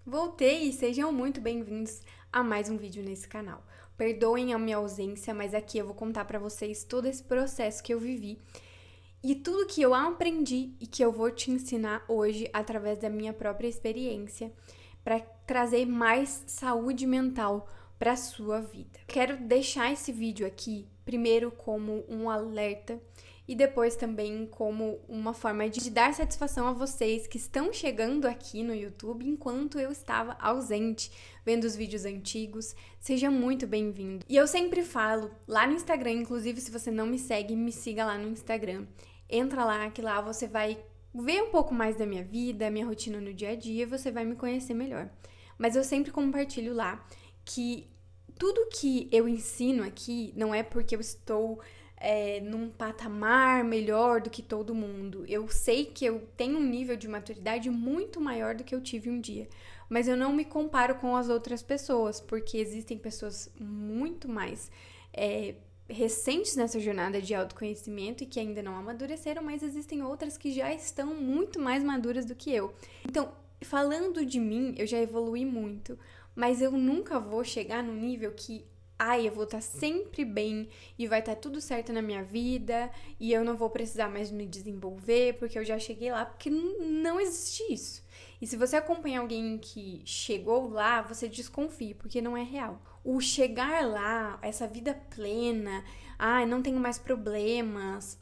Voltei e sejam muito bem-vindos a mais um vídeo nesse canal. Perdoem a minha ausência, mas aqui eu vou contar pra vocês todo esse processo que eu vivi e tudo que eu aprendi e que eu vou te ensinar hoje através da minha própria experiência para trazer mais saúde mental para sua vida. Quero deixar esse vídeo aqui primeiro como um alerta e depois também como uma forma de dar satisfação a vocês que estão chegando aqui no YouTube enquanto eu estava ausente, vendo os vídeos antigos. Seja muito bem-vindo. E eu sempre falo lá no Instagram, inclusive se você não me segue, me siga lá no Instagram. Entra lá, que lá você vai ver um pouco mais da minha vida, minha rotina no dia a dia, você vai me conhecer melhor. Mas eu sempre compartilho lá que tudo que eu ensino aqui não é porque eu estou num patamar melhor do que todo mundo. Eu sei que eu tenho um nível de maturidade muito maior do que eu tive um dia, mas eu não me comparo com as outras pessoas, porque existem pessoas muito mais recentes nessa jornada de autoconhecimento e que ainda não amadureceram, mas existem outras que já estão muito mais maduras do que eu. Então, falando de mim, eu já evolui muito, mas eu nunca vou chegar no nível que eu vou estar sempre bem e vai estar tudo certo na minha vida e eu não vou precisar mais me desenvolver porque eu já cheguei lá, porque não existe isso. E se você acompanha alguém que chegou lá, você desconfie, porque não é real. O chegar lá, essa vida plena, não tenho mais problemas,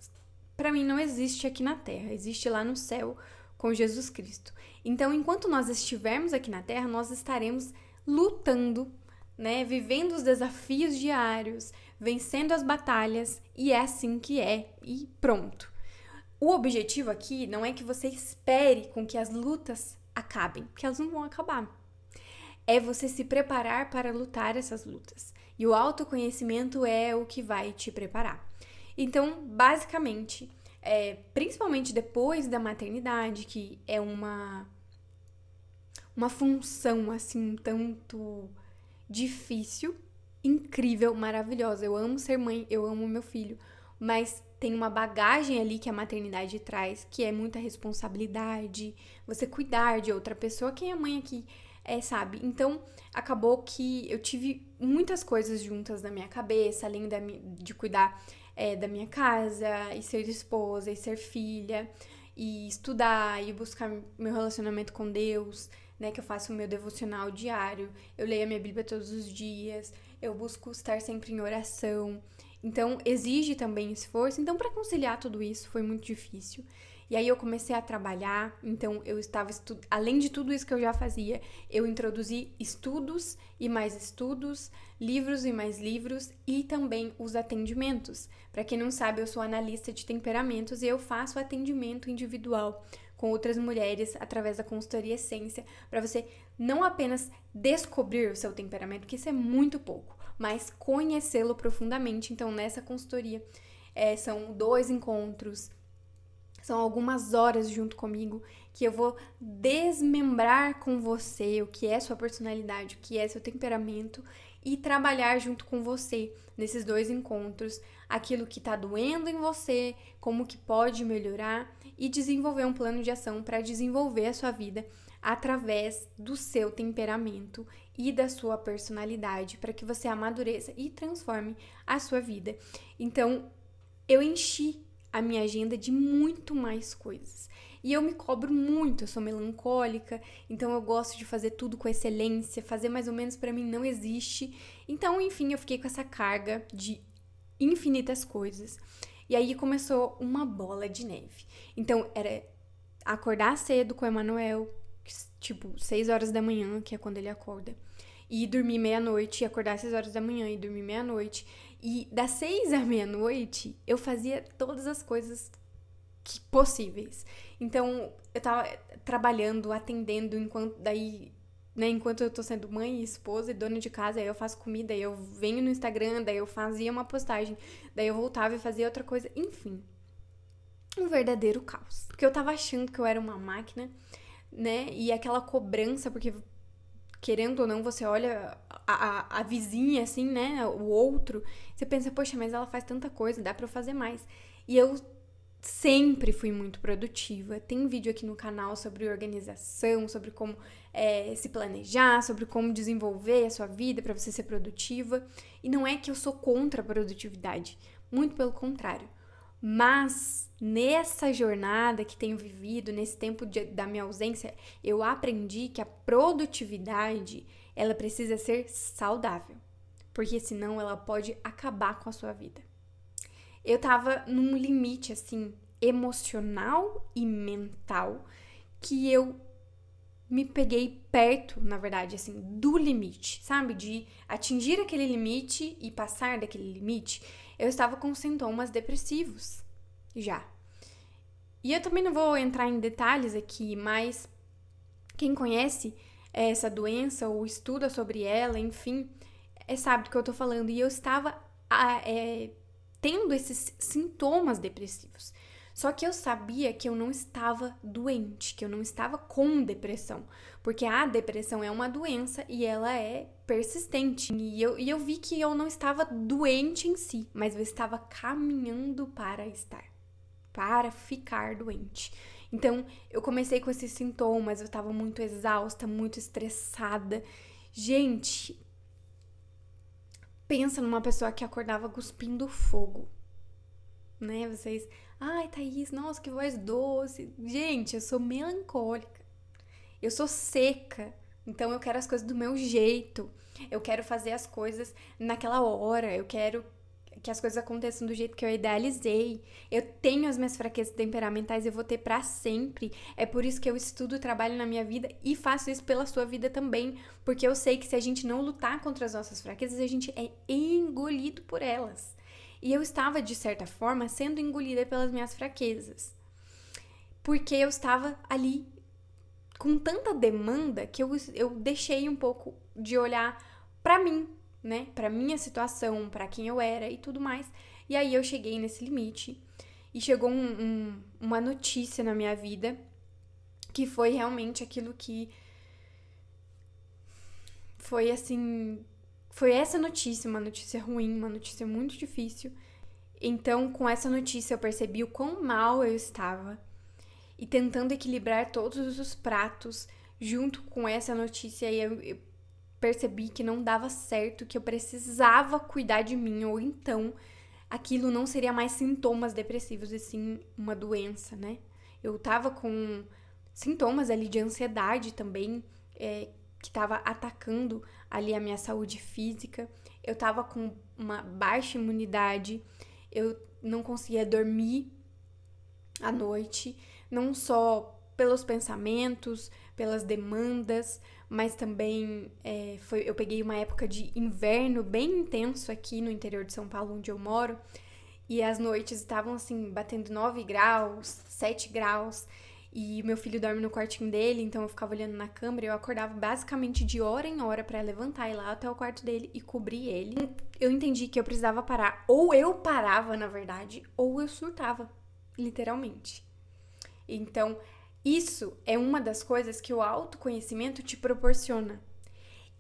pra mim não existe aqui na Terra, existe lá no céu com Jesus Cristo. Então, enquanto nós estivermos aqui na Terra, nós estaremos lutando, né, vivendo os desafios diários, vencendo as batalhas, e é assim que é, e pronto. O objetivo aqui não é que você espere com que as lutas acabem, porque elas não vão acabar. É você se preparar para lutar essas lutas. E o autoconhecimento é o que vai te preparar. Então, basicamente, principalmente depois da maternidade, que é uma função assim tanto difícil, incrível, maravilhosa. Eu amo ser mãe, eu amo meu filho, mas tem uma bagagem ali que a maternidade traz, que é muita responsabilidade, você cuidar de outra pessoa. Quem é mãe aqui sabe. Então, acabou que eu tive muitas coisas juntas na minha cabeça, além de cuidar da minha casa, e ser esposa, e ser filha, e estudar, e buscar meu relacionamento com Deus, né, que eu faço o meu devocional diário, eu leio a minha Bíblia todos os dias, eu busco estar sempre em oração. Então, exige também esforço. Então, para conciliar tudo isso foi muito difícil. E aí eu comecei a trabalhar, então eu estava além de tudo isso que eu já fazia, eu introduzi estudos e mais estudos, livros e mais livros e também os atendimentos. Para quem não sabe, eu sou analista de temperamentos e eu faço atendimento individual com outras mulheres através da consultoria Essência, para você não apenas descobrir o seu temperamento, que isso é muito pouco, mas conhecê-lo profundamente. Então, nessa consultoria, são 2 encontros, são algumas horas junto comigo que eu vou desmembrar com você o que é sua personalidade, o que é seu temperamento e trabalhar junto com você nesses 2 encontros aquilo que tá doendo em você, como que pode melhorar e desenvolver um plano de ação para desenvolver a sua vida através do seu temperamento e da sua personalidade, para que você amadureça e transforme a sua vida. Então, eu enchi a minha agenda de muito mais coisas. E eu me cobro muito, eu sou melancólica, então eu gosto de fazer tudo com excelência, fazer mais ou menos pra mim não existe. Então, enfim, eu fiquei com essa carga de infinitas coisas. E aí começou uma bola de neve. Então, era acordar cedo com o Emanuel, tipo 6 horas da manhã, que é quando ele acorda, e dormir meia-noite, e acordar às 6 horas da manhã e dormir meia-noite. E das 6 à meia-noite, eu fazia todas as coisas possíveis. Então, eu tava trabalhando, atendendo, enquanto eu tô sendo mãe, esposa e dona de casa, aí eu faço comida, aí eu venho no Instagram, daí eu fazia uma postagem, daí eu voltava e fazia outra coisa, enfim. Um verdadeiro caos. Porque eu tava achando que eu era uma máquina, né? E aquela cobrança, porque querendo ou não, você olha a vizinha, assim, né, o outro, você pensa, poxa, mas ela faz tanta coisa, dá pra eu fazer mais. E eu sempre fui muito produtiva. Tem vídeo aqui no canal sobre organização, sobre como se planejar, sobre como desenvolver a sua vida para você ser produtiva. E não é que eu sou contra a produtividade, muito pelo contrário. Mas nessa jornada que tenho vivido, nesse tempo da minha ausência, eu aprendi que a produtividade, ela precisa ser saudável, porque senão ela pode acabar com a sua vida. Eu tava num limite, assim, emocional e mental, que eu me peguei perto, na verdade, assim, do limite, sabe? De atingir aquele limite e passar daquele limite. Eu estava com sintomas depressivos, já. E eu também não vou entrar em detalhes aqui, mas quem conhece essa doença ou estuda sobre ela, enfim, sabe do que eu tô falando. E eu estava tendo esses sintomas depressivos. Só que eu sabia que eu não estava doente, que eu não estava com depressão. Porque a depressão é uma doença e ela é persistente. E eu vi que eu não estava doente em si, mas eu estava caminhando para estar, para ficar doente. Então, eu comecei com esses sintomas, eu estava muito exausta, muito estressada. Gente, pensa numa pessoa que acordava cuspindo fogo, né? Vocês, ai, Thaís, nossa, que voz doce. Gente, eu sou melancólica, eu sou seca, então eu quero as coisas do meu jeito, eu quero fazer as coisas naquela hora, eu quero que as coisas aconteçam do jeito que eu idealizei. Eu tenho as minhas fraquezas temperamentais, eu vou ter pra sempre. É por isso que eu estudo, trabalho na minha vida e faço isso pela sua vida também, porque eu sei que se a gente não lutar contra as nossas fraquezas, a gente é engolido por elas. E eu estava, de certa forma, sendo engolida pelas minhas fraquezas, porque eu estava ali com tanta demanda que eu deixei um pouco de olhar pra mim, né? Pra minha situação, pra quem eu era e tudo mais. E aí eu cheguei nesse limite e chegou uma notícia na minha vida que foi realmente aquilo que foi assim, foi essa notícia, uma notícia ruim, uma notícia muito difícil. Então, com essa notícia eu percebi o quão mal eu estava e tentando equilibrar todos os pratos junto com essa notícia, eu percebi que não dava certo, que eu precisava cuidar de mim, ou então aquilo não seria mais sintomas depressivos, e sim uma doença, né? Eu tava com sintomas ali de ansiedade também, que tava atacando ali a minha saúde física. Eu tava com uma baixa imunidade, eu não conseguia dormir à noite, não só pelos pensamentos, pelas demandas, mas também eu peguei uma época de inverno bem intenso aqui no interior de São Paulo, onde eu moro, e as noites estavam assim, batendo 9 graus, 7 graus, e meu filho dorme no quartinho dele, então eu ficava olhando na câmera e eu acordava basicamente de hora em hora pra levantar e ir lá até o quarto dele e cobrir ele. Eu entendi que eu precisava parar, ou eu parava, na verdade, ou eu surtava, literalmente. Então, isso é uma das coisas que o autoconhecimento te proporciona.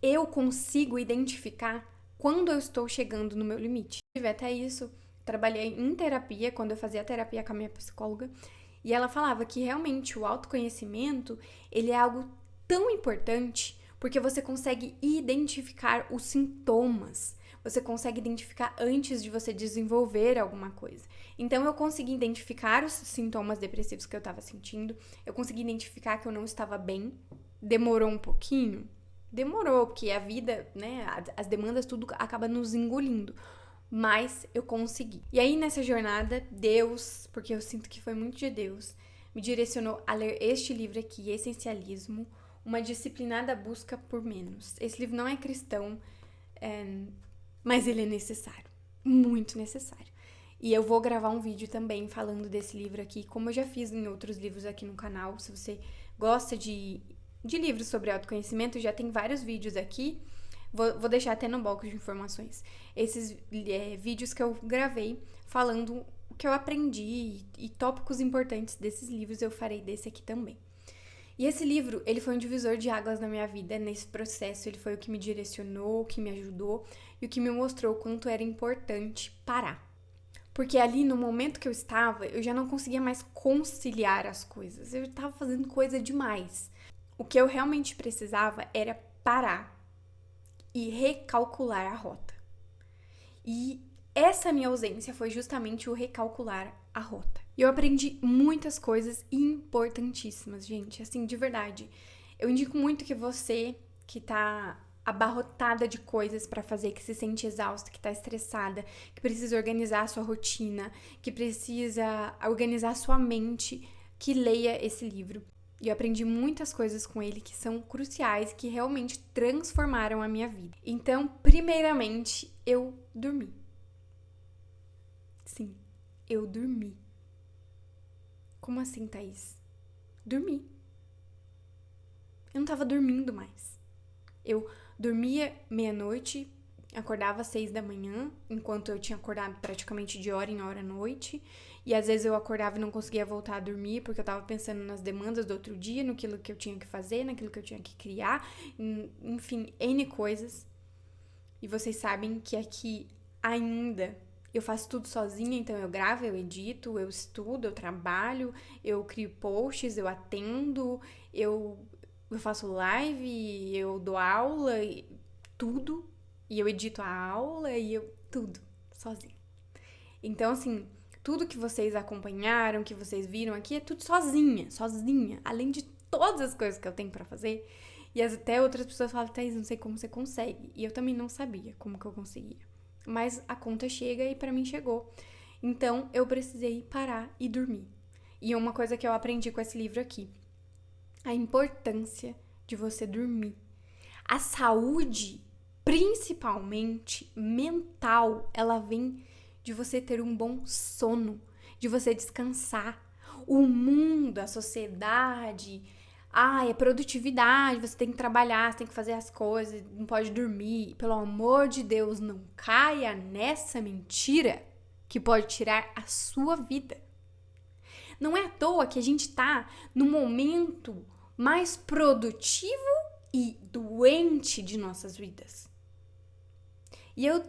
Eu consigo identificar quando eu estou chegando no meu limite. Até isso, trabalhei em terapia, quando eu fazia terapia com a minha psicóloga, e ela falava que realmente o autoconhecimento, ele é algo tão importante porque você consegue identificar os sintomas. Você consegue identificar antes de você desenvolver alguma coisa. Então, eu consegui identificar os sintomas depressivos que eu estava sentindo. Eu consegui identificar que eu não estava bem. Demorou um pouquinho? Demorou, porque a vida, né, as demandas, tudo acaba nos engolindo. Mas eu consegui. E aí, nessa jornada, Deus, porque eu sinto que foi muito de Deus, me direcionou a ler este livro aqui, Essencialismo, uma disciplinada busca por menos. Esse livro não é cristão, mas ele é necessário, muito necessário. E eu vou gravar um vídeo também falando desse livro aqui, como eu já fiz em outros livros aqui no canal. Se você gosta de livros sobre autoconhecimento, já tem vários vídeos aqui. Vou deixar até no box de informações. Esses vídeos que eu gravei falando o que eu aprendi e tópicos importantes desses livros, eu farei desse aqui também. E esse livro, ele foi um divisor de águas na minha vida nesse processo. Ele foi o que me direcionou, o que me ajudou e o que me mostrou o quanto era importante parar. Porque ali, no momento que eu estava, eu já não conseguia mais conciliar as coisas. Eu estava fazendo coisa demais. O que eu realmente precisava era parar e recalcular a rota. E essa minha ausência foi justamente o recalcular a rota. E eu aprendi muitas coisas importantíssimas, gente, assim, de verdade. Eu indico muito que você que tá abarrotada de coisas pra fazer, que se sente exausta, que tá estressada, que precisa organizar a sua rotina, que precisa organizar a sua mente, que leia esse livro. E eu aprendi muitas coisas com ele que são cruciais, que realmente transformaram a minha vida. Então, primeiramente, eu dormi. Sim, eu dormi. Como assim, Thaís? Dormi. Eu não tava dormindo mais. Eu dormia meia-noite, acordava às 6 da manhã, enquanto eu tinha acordado praticamente de hora em hora à noite. E às vezes eu acordava e não conseguia voltar a dormir, porque eu tava pensando nas demandas do outro dia, naquilo que eu tinha que fazer, naquilo que eu tinha que criar, enfim, N coisas. E vocês sabem que aqui ainda eu faço tudo sozinha, então eu gravo, eu edito, eu estudo, eu trabalho, eu crio posts, eu atendo, eu faço live, eu dou aula, tudo. E eu edito a aula e tudo, sozinha. Então, assim, tudo que vocês acompanharam, que vocês viram aqui, é tudo sozinha. Além de todas as coisas que eu tenho pra fazer. E até outras pessoas falam, Thaís, não sei como você consegue. E eu também não sabia como que eu conseguia. Mas a conta chega e pra mim chegou. Então, eu precisei parar e dormir. E uma coisa que eu aprendi com esse livro aqui. A importância de você dormir. A saúde, principalmente mental, ela vem de você ter um bom sono, de você descansar. O mundo, a sociedade, é produtividade, você tem que trabalhar, você tem que fazer as coisas, não pode dormir. Pelo amor de Deus, não caia nessa mentira que pode tirar a sua vida. Não é à toa que a gente tá no momento mais produtivo e doente de nossas vidas. E eu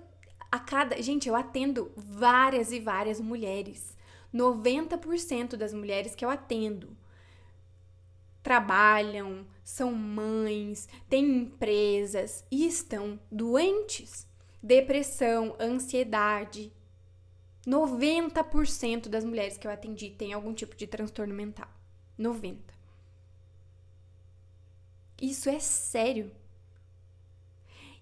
atendo várias e várias mulheres. 90% das mulheres que eu atendo trabalham, são mães, têm empresas e estão doentes. Depressão, ansiedade. 90% das mulheres que eu atendi têm algum tipo de transtorno mental. 90%. Isso é sério.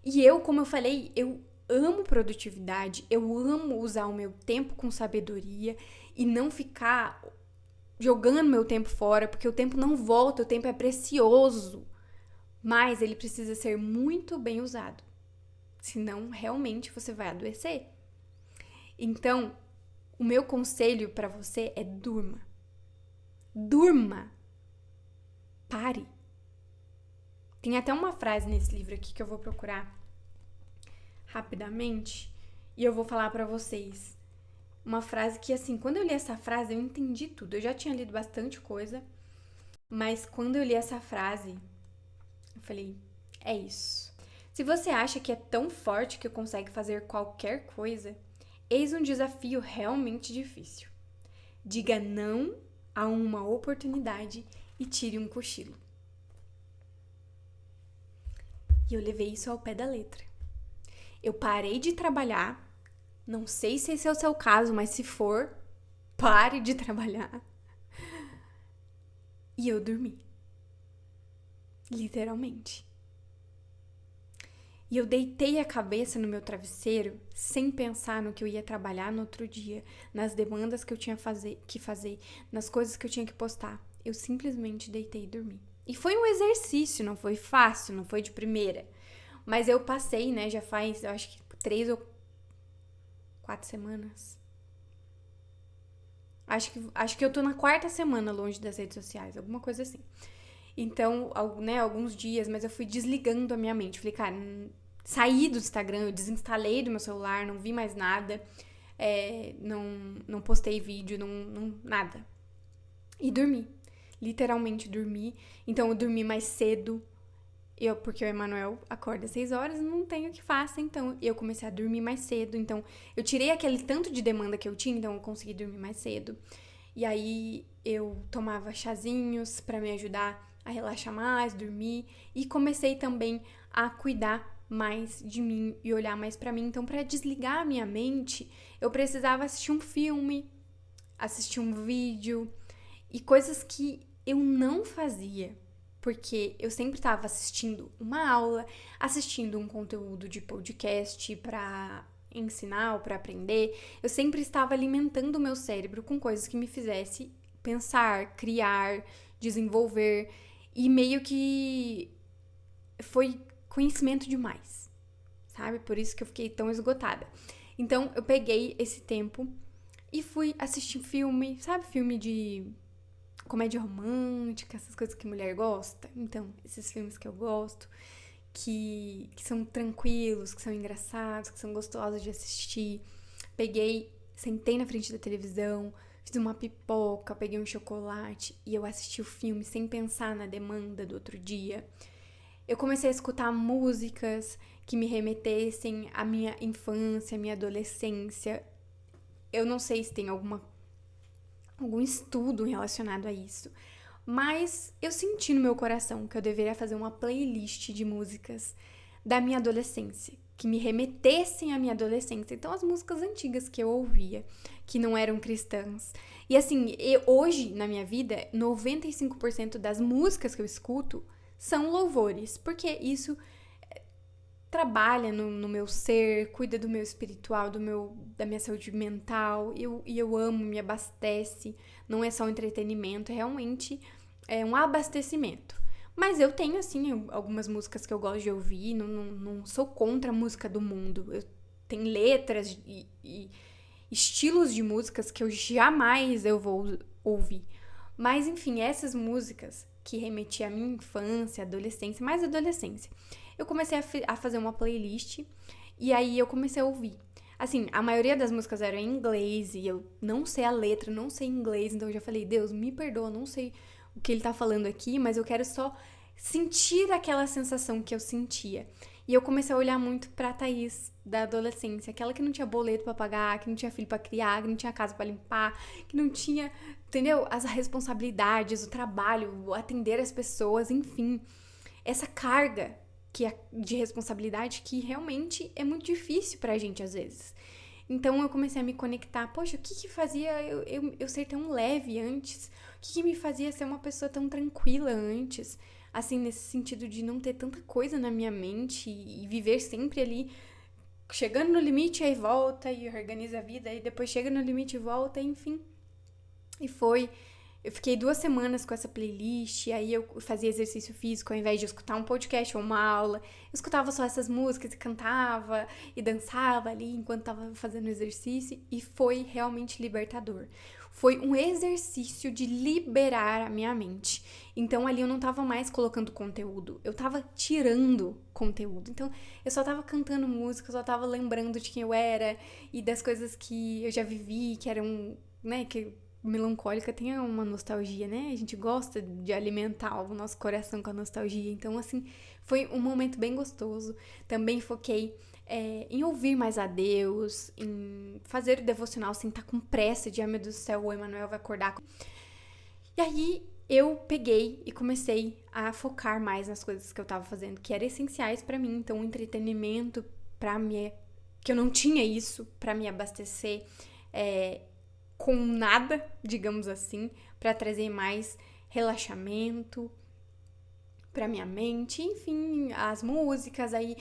E eu, como eu falei, eu amo produtividade, eu amo usar o meu tempo com sabedoria e não ficar jogando meu tempo fora, porque o tempo não volta, o tempo é precioso. Mas ele precisa ser muito bem usado. Senão, realmente, você vai adoecer. Então, o meu conselho pra você é durma. Durma. Pare. Tem até uma frase nesse livro aqui que eu vou procurar rapidamente e eu vou falar pra vocês. Uma frase que, assim, quando eu li essa frase, eu entendi tudo. Eu já tinha lido bastante coisa, mas quando eu li essa frase, eu falei, é isso. Se você acha que é tão forte que consegue fazer qualquer coisa, eis um desafio realmente difícil. Diga não a uma oportunidade e tire um cochilo. E eu levei isso ao pé da letra. Eu parei de trabalhar. Não sei se esse é o seu caso, mas se for, pare de trabalhar. E eu dormi. Literalmente. E eu deitei a cabeça no meu travesseiro sem pensar no que eu ia trabalhar no outro dia, nas demandas que eu tinha que fazer, nas coisas que eu tinha que postar. Eu simplesmente deitei e dormi. E foi um exercício, não foi fácil, não foi de primeira. Mas eu passei, né, já faz, eu acho que 3 ou 4 semanas. Acho que eu tô na 4ª semana longe das redes sociais, alguma coisa assim. Então, né, alguns dias, mas eu fui desligando a minha mente. Falei, cara, saí do Instagram, eu desinstalei do meu celular, não vi mais nada, não postei vídeo, nada. E dormi. Literalmente dormi. Então, eu dormi mais cedo. Porque o Emanuel acorda às 6 horas, não tenho o que faça, então eu comecei a dormir mais cedo, então eu tirei aquele tanto de demanda que eu tinha, então eu consegui dormir mais cedo. E aí eu tomava chazinhos pra me ajudar a relaxar mais, dormir, e comecei também a cuidar mais de mim e olhar mais pra mim. Então, pra desligar a minha mente, eu precisava assistir um filme, assistir um vídeo e coisas que eu não fazia, porque eu sempre estava assistindo uma aula, assistindo um conteúdo de podcast pra ensinar ou pra aprender. Eu sempre estava alimentando o meu cérebro com coisas que me fizesse pensar, criar, desenvolver, e meio que foi conhecimento demais, sabe? Por isso que eu fiquei tão esgotada. Então, eu peguei esse tempo e fui assistir filme, sabe? Filme de comédia romântica, essas coisas que mulher gosta. Então, esses filmes que eu gosto, que são tranquilos, que são engraçados, que são gostosos de assistir. Peguei, sentei na frente da televisão, fiz uma pipoca, peguei um chocolate e eu assisti o filme sem pensar na demanda do outro dia. Eu comecei a escutar músicas que me remetessem à minha infância, à minha adolescência. Eu não sei se tem algum estudo relacionado a isso, mas eu senti no meu coração que eu deveria fazer uma playlist de músicas da minha adolescência, que me remetessem à minha adolescência. Então, as músicas antigas que eu ouvia, que não eram cristãs. E assim, hoje, na minha vida, 95% das músicas que eu escuto são louvores, porque isso trabalha no meu ser, cuida do meu espiritual, da minha saúde mental, e eu amo, me abastece, não é só um entretenimento, é realmente um abastecimento. Mas eu tenho, assim, algumas músicas que eu gosto de ouvir, não sou contra a música do mundo. Tem letras e estilos de músicas que eu jamais vou ouvir. Mas, enfim, essas músicas que remetiam à minha infância, adolescência, mais adolescência, eu comecei a fazer uma playlist e aí eu comecei a ouvir. Assim, a maioria das músicas eram em inglês e eu não sei a letra, não sei inglês, então eu já falei, Deus, me perdoa, não sei o que ele tá falando aqui, mas eu quero só sentir aquela sensação que eu sentia. E eu comecei a olhar muito pra Thaís da adolescência, aquela que não tinha boleto pra pagar, que não tinha filho pra criar, que não tinha casa pra limpar, que não tinha, entendeu? As responsabilidades, o trabalho, o atender as pessoas, enfim. Essa carga de responsabilidade que realmente é muito difícil pra gente às vezes. Então eu comecei a me conectar, poxa, o que fazia eu ser tão leve antes? O que me fazia ser uma pessoa tão tranquila antes? Assim, nesse sentido de não ter tanta coisa na minha mente e viver sempre ali, chegando no limite, aí volta e organiza a vida, e depois chega no limite e volta, enfim. E eu fiquei 2 semanas com essa playlist, aí eu fazia exercício físico, ao invés de escutar um podcast ou uma aula, eu escutava só essas músicas e cantava e dançava ali enquanto tava fazendo exercício, e foi realmente libertador. Foi um exercício de liberar a minha mente. Então ali eu não tava mais colocando conteúdo, eu tava tirando conteúdo. Então eu só tava cantando música, eu só tava lembrando de quem eu era e das coisas que eu já vivi, que eram, né, que melancólica tem uma nostalgia, né? A gente gosta de alimentar o nosso coração com a nostalgia. Então, assim, foi um momento bem gostoso. Também foquei em ouvir mais a Deus, em fazer o devocional sem estar com pressa de, ai meu Deus do céu, o Emanuel vai acordar. E aí, eu peguei e comecei a focar mais nas coisas que eu tava fazendo, que eram essenciais pra mim. Então, o entretenimento que eu não tinha isso pra me abastecer, com nada, digamos assim, para trazer mais relaxamento para minha mente, enfim, as músicas, aí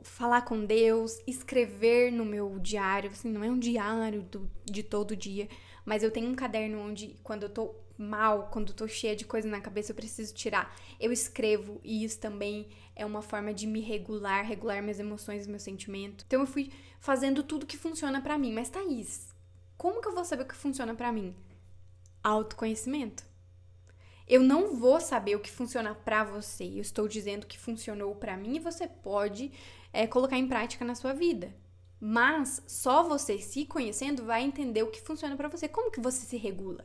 falar com Deus, escrever no meu diário, assim, não é um diário de todo dia, mas eu tenho um caderno onde, quando eu tô mal, quando eu tô cheia de coisa na cabeça, eu preciso tirar, eu escrevo, e isso também é uma forma de me regular minhas emoções, meus sentimentos. Então eu fui fazendo tudo que funciona pra mim. Mas Thaís, como que eu vou saber o que funciona pra mim? Autoconhecimento. Eu não vou saber o que funciona pra você. Eu estou dizendo que funcionou pra mim e você pode colocar em prática na sua vida. Mas só você se conhecendo vai entender o que funciona pra você. Como que você se regula?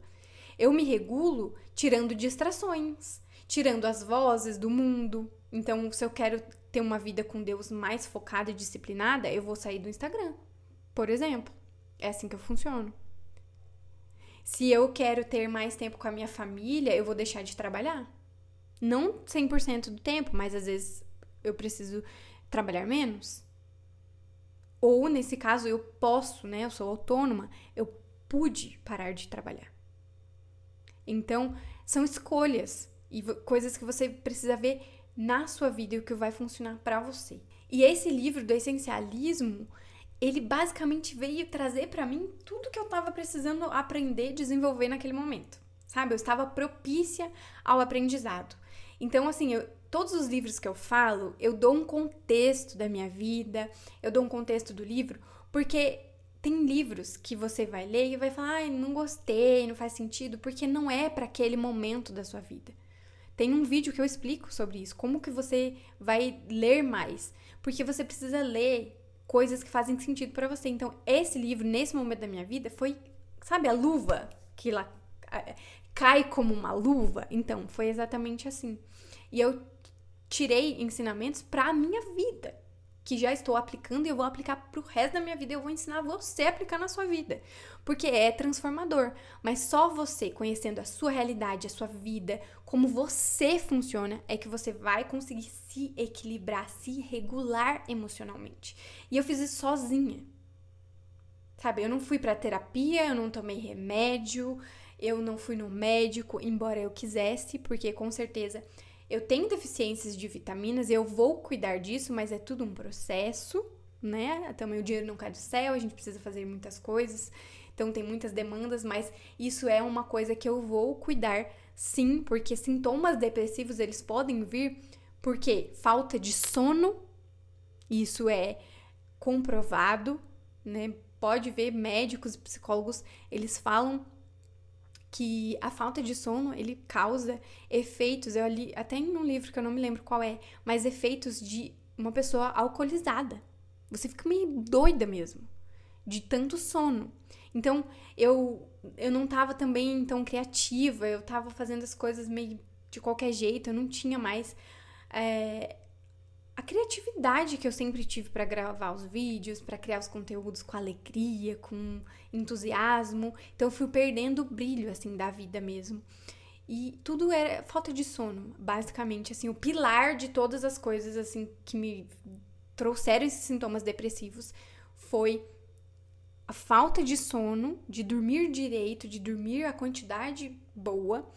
Eu me regulo tirando distrações, tirando as vozes do mundo. Então, se eu quero ter uma vida com Deus mais focada e disciplinada, eu vou sair do Instagram, por exemplo. É assim que eu funciono. Se eu quero ter mais tempo com a minha família, eu vou deixar de trabalhar. Não 100% do tempo, mas às vezes eu preciso trabalhar menos. Ou, nesse caso, eu posso, né? Eu sou autônoma, eu pude parar de trabalhar. Então, são escolhas e coisas que você precisa ver na sua vida e o que vai funcionar para você. E esse livro do essencialismo, ele basicamente veio trazer para mim tudo que eu estava precisando aprender, desenvolver naquele momento. Sabe? Eu estava propícia ao aprendizado. Então, assim, todos os livros que eu falo, eu dou um contexto da minha vida, eu dou um contexto do livro, porque tem livros que você vai ler e vai falar, ai, não gostei, não faz sentido, porque não é para aquele momento da sua vida. Tem um vídeo que eu explico sobre isso, como que você vai ler mais, porque você precisa ler coisas que fazem sentido para você. Então, esse livro, nesse momento da minha vida, foi, sabe, a luva que lá cai como uma luva? Então, foi exatamente assim. E eu tirei ensinamentos para a minha vida, que já estou aplicando e eu vou aplicar pro resto da minha vida. Eu vou ensinar você a aplicar na sua vida, porque é transformador. Mas só você conhecendo a sua realidade, a sua vida, como você funciona, é que você vai conseguir se equilibrar, se regular emocionalmente. E eu fiz isso sozinha. Sabe, eu não fui pra terapia, eu não tomei remédio, eu não fui no médico, embora eu quisesse, porque com certeza eu tenho deficiências de vitaminas, eu vou cuidar disso, mas é tudo um processo, né? Também o dinheiro não cai do céu, a gente precisa fazer muitas coisas, então tem muitas demandas, mas isso é uma coisa que eu vou cuidar sim, porque sintomas depressivos, eles podem vir porque falta de sono, isso é comprovado, né? Pode ver médicos e psicólogos, eles falam que a falta de sono, ele causa efeitos, eu li até em um livro que eu não me lembro qual é, mas efeitos de uma pessoa alcoolizada. Você fica meio doida mesmo, de tanto sono. Então, eu não tava também tão criativa, eu tava fazendo as coisas meio de qualquer jeito, eu não tinha mais a criatividade que eu sempre tive para gravar os vídeos, para criar os conteúdos com alegria, com entusiasmo. Então eu fui perdendo o brilho, assim, da vida mesmo. E tudo era falta de sono, basicamente, assim, o pilar de todas as coisas, assim, que me trouxeram esses sintomas depressivos foi a falta de sono, de dormir direito, de dormir a quantidade boa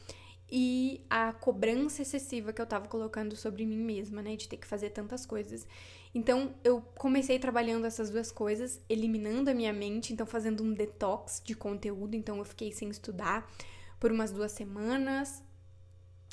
e a cobrança excessiva que eu tava colocando sobre mim mesma, né, de ter que fazer tantas coisas. Então, eu comecei trabalhando essas duas coisas, eliminando a minha mente, então fazendo um detox de conteúdo, então eu fiquei sem estudar por umas 2 semanas,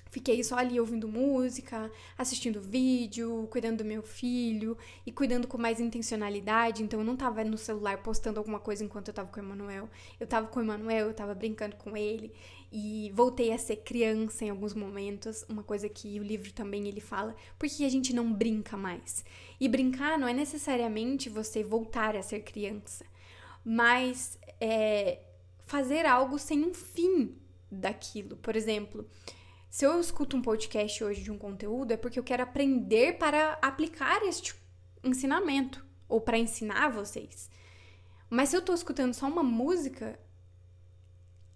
fiquei só ali ouvindo música, assistindo vídeo, cuidando do meu filho e cuidando com mais intencionalidade. Então eu não tava no celular postando alguma coisa enquanto eu tava com o Emanuel. Eu tava com o Emanuel, eu tava brincando com ele e voltei a ser criança em alguns momentos, uma coisa que o livro também ele fala, porque a gente não brinca mais. E brincar não é necessariamente você voltar a ser criança, mas fazer algo sem um fim daquilo. Por exemplo, se eu escuto um podcast hoje de um conteúdo, é porque eu quero aprender para aplicar este ensinamento, ou para ensinar vocês. Mas se eu tô escutando só uma música,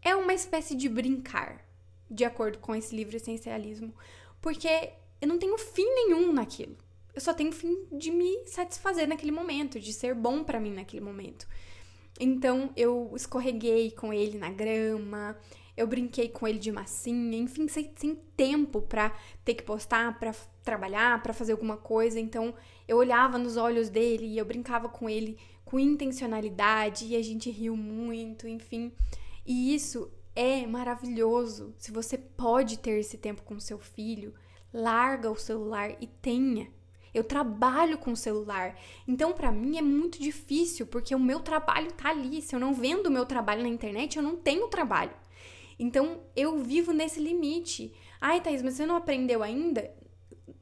é uma espécie de brincar, de acordo com esse livro Essencialismo, porque eu não tenho fim nenhum naquilo. Eu só tenho fim de me satisfazer naquele momento, de ser bom pra mim naquele momento. Então, eu escorreguei com ele na grama, eu brinquei com ele de massinha, enfim, sem tempo pra ter que postar, pra trabalhar, pra fazer alguma coisa. Então, eu olhava nos olhos dele e eu brincava com ele com intencionalidade e a gente riu muito, enfim. E isso é maravilhoso. Se você pode ter esse tempo com seu filho, larga o celular e tenha. Eu trabalho com o celular, então pra mim é muito difícil, porque o meu trabalho tá ali. Se eu não vendo o meu trabalho na internet, eu não tenho trabalho. Então eu vivo nesse limite. Ai, Thaís, mas você não aprendeu ainda?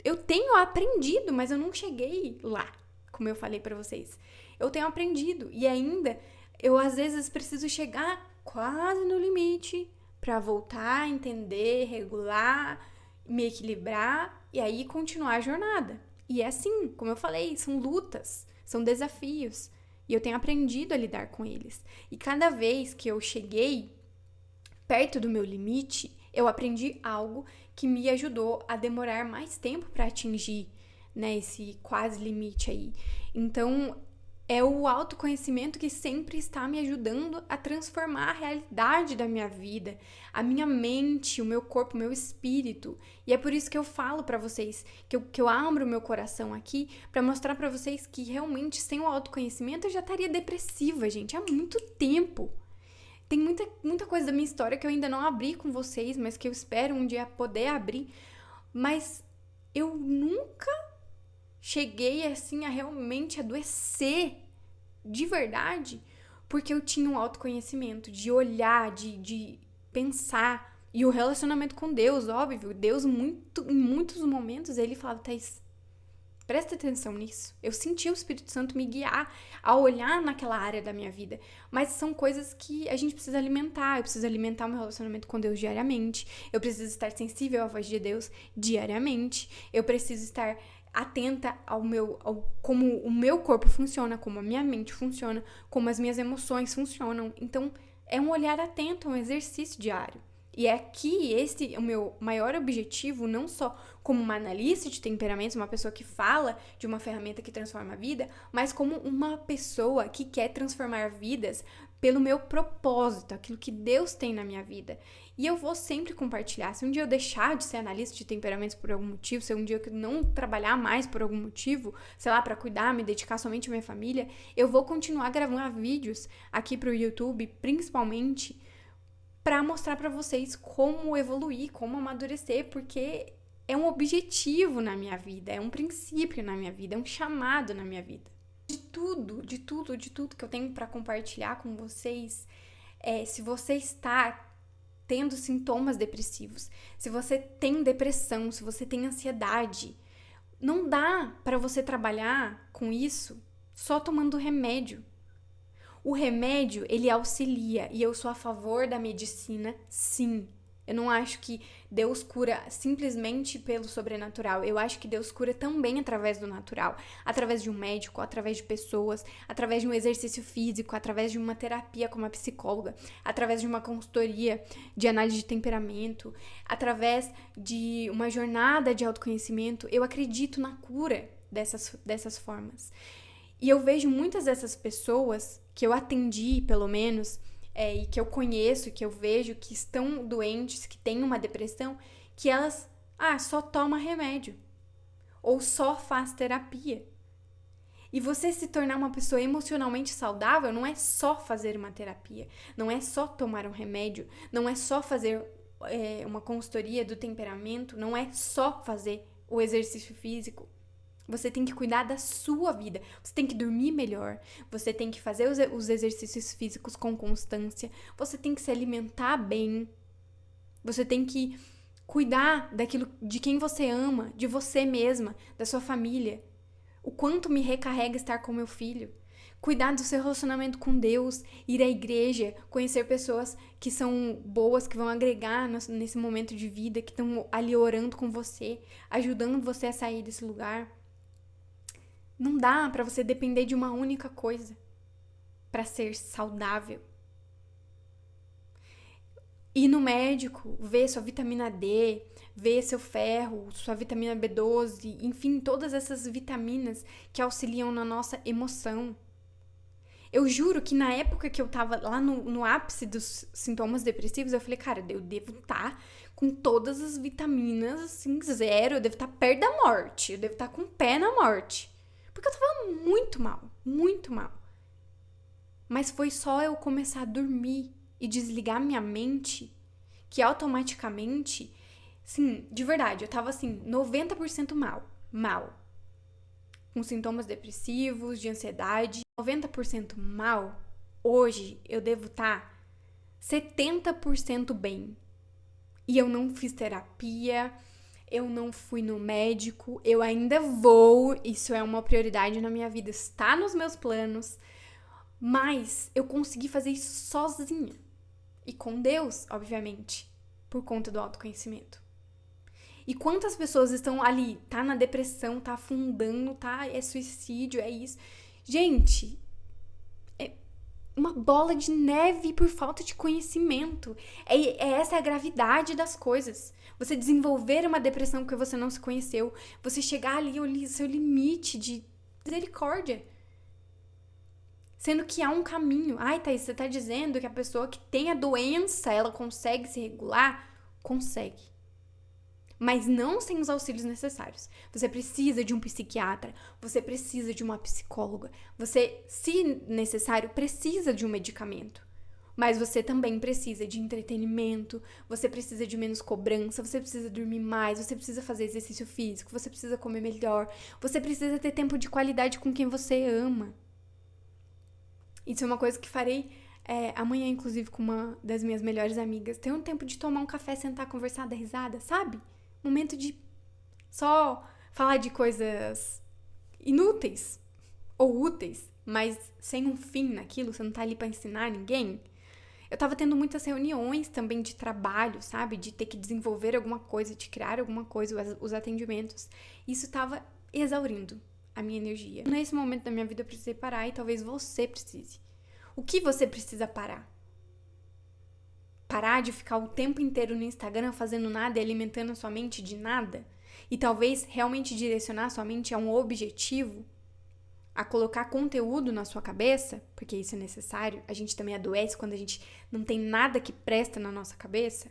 Eu tenho aprendido, mas eu não cheguei lá, como eu falei pra vocês. Eu tenho aprendido e ainda eu às vezes preciso chegar quase no limite pra voltar a entender, regular, me equilibrar e aí continuar a jornada. E é assim, como eu falei, são lutas, são desafios. E eu tenho aprendido a lidar com eles. E cada vez que eu cheguei perto do meu limite, eu aprendi algo que me ajudou a demorar mais tempo para atingir, né, esse quase limite aí. Então, é o autoconhecimento que sempre está me ajudando a transformar a realidade da minha vida, a minha mente, o meu corpo, o meu espírito. E é por isso que eu falo pra vocês, que eu abro o meu coração aqui pra mostrar pra vocês que realmente sem o autoconhecimento eu já estaria depressiva, gente, há muito tempo. Tem muita coisa da minha história que eu ainda não abri com vocês, mas que eu espero um dia poder abrir. Mas eu nunca cheguei assim a realmente adoecer de verdade, porque eu tinha um autoconhecimento, de olhar, de pensar. E o relacionamento com Deus, óbvio, Deus em muitos momentos ele falava, Thaís, presta atenção nisso. Eu senti o Espírito Santo me guiar a olhar naquela área da minha vida. Mas são coisas que a gente precisa alimentar. Eu preciso alimentar o meu relacionamento com Deus diariamente. Eu preciso estar sensível à voz de Deus diariamente. Eu preciso estar atenta como o meu corpo funciona, como a minha mente funciona, como as minhas emoções funcionam. Então, é um olhar atento, é um exercício diário. E é aqui esse o meu maior objetivo, não só como uma analista de temperamentos, uma pessoa que fala de uma ferramenta que transforma a vida, mas como uma pessoa que quer transformar vidas pelo meu propósito, aquilo que Deus tem na minha vida. E eu vou sempre compartilhar. Se um dia eu deixar de ser analista de temperamentos por algum motivo, se um dia eu não trabalhar mais por algum motivo, sei lá, para cuidar, me dedicar somente à minha família, eu vou continuar gravando vídeos aqui pro YouTube, principalmente para mostrar para vocês como evoluir, como amadurecer, porque é um objetivo na minha vida, é um princípio na minha vida, é um chamado na minha vida. De tudo que eu tenho para compartilhar com vocês, se você está tendo sintomas depressivos, se você tem depressão, se você tem ansiedade, não dá para você trabalhar com isso só tomando remédio. O remédio, ele auxilia, e eu sou a favor da medicina, sim. Eu não acho que Deus cura simplesmente pelo sobrenatural. Eu acho que Deus cura também através do natural. Através de um médico, através de pessoas, através de um exercício físico, através de uma terapia com uma psicóloga, através de uma consultoria de análise de temperamento, através de uma jornada de autoconhecimento. Eu acredito na cura dessas formas. E eu vejo muitas dessas pessoas que eu atendi, pelo menos, e que eu conheço, que eu vejo que estão doentes, que têm uma depressão, que elas, só toma remédio. Ou só faz terapia. E você se tornar uma pessoa emocionalmente saudável não é só fazer uma terapia, não é só tomar um remédio, não é só fazer uma consultoria do temperamento, não é só fazer o exercício físico. Você tem que cuidar da sua vida. Você tem que dormir melhor. Você tem que fazer os exercícios físicos com constância. Você tem que se alimentar bem. Você tem que cuidar daquilo de quem você ama, de você mesma, da sua família. O quanto me recarrega estar com meu filho. Cuidar do seu relacionamento com Deus, ir à igreja, conhecer pessoas que são boas, que vão agregar nesse momento de vida, que estão ali orando com você, ajudando você a sair desse lugar. Não dá pra você depender de uma única coisa pra ser saudável. Ir no médico, ver sua vitamina D, ver seu ferro, sua vitamina B12, enfim, todas essas vitaminas que auxiliam na nossa emoção. Eu juro que na época que eu tava lá no ápice dos sintomas depressivos, eu falei, cara, eu devo estar com todas as vitaminas, assim, zero, eu devo estar perto da morte, eu devo estar com o pé na morte. Porque eu tava muito mal. Mas foi só eu começar a dormir e desligar minha mente que automaticamente, sim, de verdade, eu tava assim, 90% mal. Com sintomas depressivos, de ansiedade, 90% mal. Hoje eu devo estar 70% bem. E eu não fiz terapia, eu não fui no médico, eu ainda vou, isso é uma prioridade na minha vida, está nos meus planos, mas eu consegui fazer isso sozinha. E com Deus, obviamente, por conta do autoconhecimento. E quantas pessoas estão ali, tá na depressão, tá afundando, tá, é suicídio, é isso. Gente, uma bola de neve por falta de conhecimento. Essa é a gravidade das coisas. Você desenvolver uma depressão porque você não se conheceu. Você chegar ali ao seu limite de misericórdia. Sendo que há um caminho. Ai, Thaís, você tá dizendo que a pessoa que tem a doença, ela consegue se regular? Consegue. Mas não sem os auxílios necessários. Você precisa de um psiquiatra, você precisa de uma psicóloga, você, se necessário, precisa de um medicamento. Mas você também precisa de entretenimento, você precisa de menos cobrança, você precisa dormir mais, você precisa fazer exercício físico, você precisa comer melhor, você precisa ter tempo de qualidade com quem você ama. Isso é uma coisa que farei amanhã, inclusive, com uma das minhas melhores amigas. Ter um tempo de tomar um café, sentar, conversar, dar risada, sabe? Momento de só falar de coisas inúteis ou úteis, mas sem um fim naquilo, você não tá ali pra ensinar ninguém. Eu tava tendo muitas reuniões também de trabalho, sabe? De ter que desenvolver alguma coisa, de criar alguma coisa, os atendimentos. Isso tava exaurindo a minha energia. Nesse momento da minha vida eu precisei parar e talvez você precise. O que você precisa parar? Parar de ficar o tempo inteiro no Instagram fazendo nada e alimentando a sua mente de nada? E talvez realmente direcionar a sua mente a um objetivo? A colocar conteúdo na sua cabeça? Porque isso é necessário. A gente também adoece quando a gente não tem nada que presta na nossa cabeça.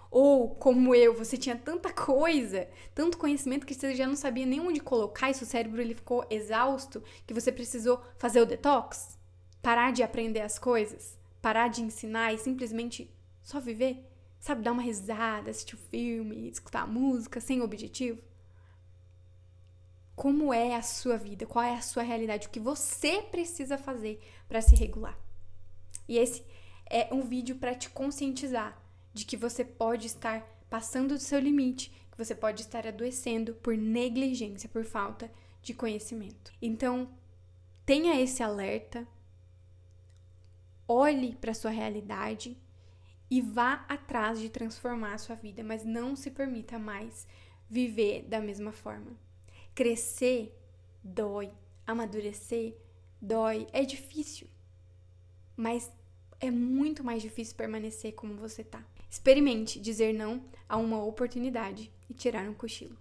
Ou, como eu, você tinha tanta coisa, tanto conhecimento que você já não sabia nem onde colocar e seu cérebro ele ficou exausto que você precisou fazer o detox? Parar de aprender as coisas? Parar de ensinar e simplesmente só viver? Sabe, dar uma risada, assistir um filme, escutar música sem objetivo? Como é a sua vida? Qual é a sua realidade? O que você precisa fazer para se regular? E esse é um vídeo para te conscientizar de que você pode estar passando do seu limite, que você pode estar adoecendo por negligência, por falta de conhecimento. Então, tenha esse alerta, olhe para a sua realidade e vá atrás de transformar a sua vida, mas não se permita mais viver da mesma forma. Crescer dói, amadurecer dói, é difícil, mas é muito mais difícil permanecer como você tá. Experimente dizer não a uma oportunidade e tirar um cochilo.